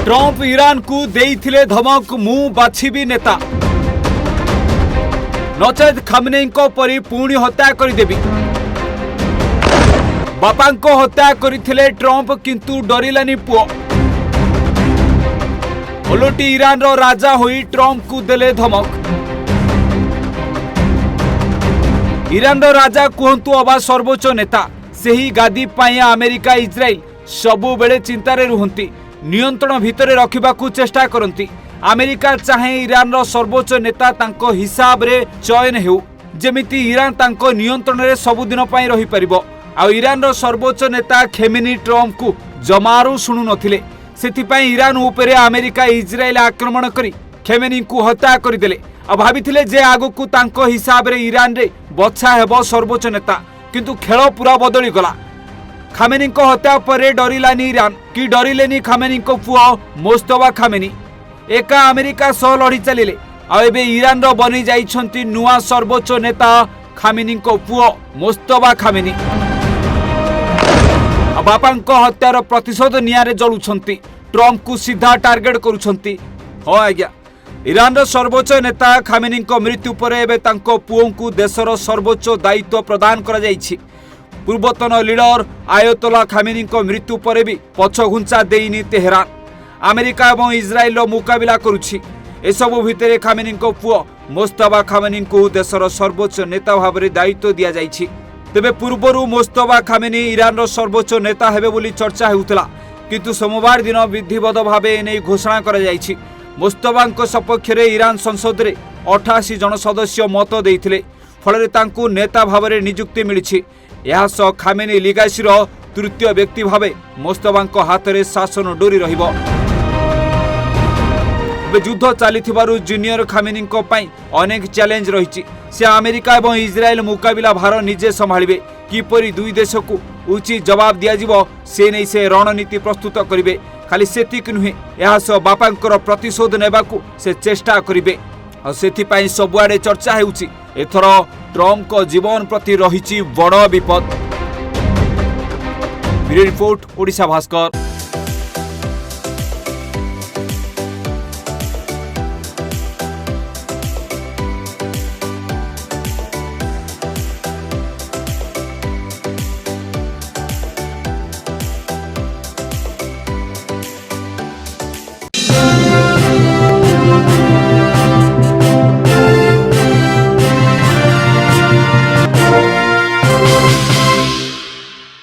Trump Iran को देइथिले धमक मु बाछिबी नेता नचेत खामनेई परी पुणी हत्या करदेवी। बापा हत्या करथिले ट्रंप किंतु डरिलानी पुओ। ओलोटी ईरान रो राजा होई ट्रंप को देले धमक। ईरान रो राजा कहतु अबा सर्वोच्च नेता सेही गादी पाई अमेरिका इज्राइल सबु बेले चिंतारे रुहंती, नियंत्रण भितरे रखिबाकू चेष्टा करंती। अमेरिका चाहे ईरान रो सर्वोच्च नेता तांको हिसाब रे चयन हेउ, जेमिति ईरान तांको नियंत्रण रे सबुदिन पाई रही परिबो। आ ईरान रो सर्वोच्च नेता खेमेनी ट्रंप को जमारू शुणु नथिले, सेथिपाई ईरान उपरे अमेरिका इज्राइल आक्रमण करी खेमेनी को हत्या करदेले। आ भाबिथिले जे आगकू तांको हिसाब रे ईरान रे बछा हेबो सर्वोच्च नेता, किंतु खेल पूरा बदली गला। खामेनी को हत्या पर डरिलानी ईरान कि डरिलेनी खामेनी को पुओ मोस्तफा खामेनी। एका अमेरिका सह लड़ी चलिले। आबे ईरान रो बनी जाइछंती नुआ सर्वोच्च नेता खामेनी को पुओ मोस्तफा खामेनी। बापा हत्यार प्रतिशोध नियारे जलुछंती, ट्रंप को सीधा टार्गेट करुछंती। हाँ आज्ञा, ईरान रो सर्वोच्च नेता खामेनी को मृत्यु पर एबे तांको पुओ को देशर सर्वोच्च दायित्व प्रदान करा जाइछि। पूर्वतन लीडर आयतोला खामेनी को मृत्यु पर भी पछघुंचा देइनी तेहरान। अमेरिका और इज्राइल मुकाबिला करुछि। एसबु भितर खामेनी को पुओ मोस्तफा खामेनी को देशर सर्वोच्च नेता भाव में दायित्व दि जाइछि। तेबे पूर्वरु मोस्तफा खामेनी ईरान रो सर्वोच्च नेता हेबे बोली चर्चा हेउतला, किंतु सोमवार दिन विधिवत भाव एने घोषणा करा जाइछि। मोस्तफा सपक्ष रे ईरान संसद रे 88 जन सदस्य मत देइथिले, फल तांकू नेता भाव में नियुक्ति मिलिछि। यह सह खामेनी लिगासीर तृतीय व्यक्ति भाव मोस्तफा हाथ में शासन डोरी रहिबो। युद्ध चली जूनियर खामेनी अनेक चैलेंज रही। से अमेरिका और इज्राइल मुकाबिला भार निजे संभाळिबे, किपरि दुई देश को उचित जवाब दिया से नहीं से रणनीति प्रस्तुत करेंगे। खाली सेतिक नुहे, यह सह बापांकर प्रतिशोध नेबाकू से चेष्टा करेंगे। और सबुआडे चर्चा हेउछि एथर ट्रंप को जीवन प्रति रही बड़ विपद। Bureau report, Odisha Bhaskar.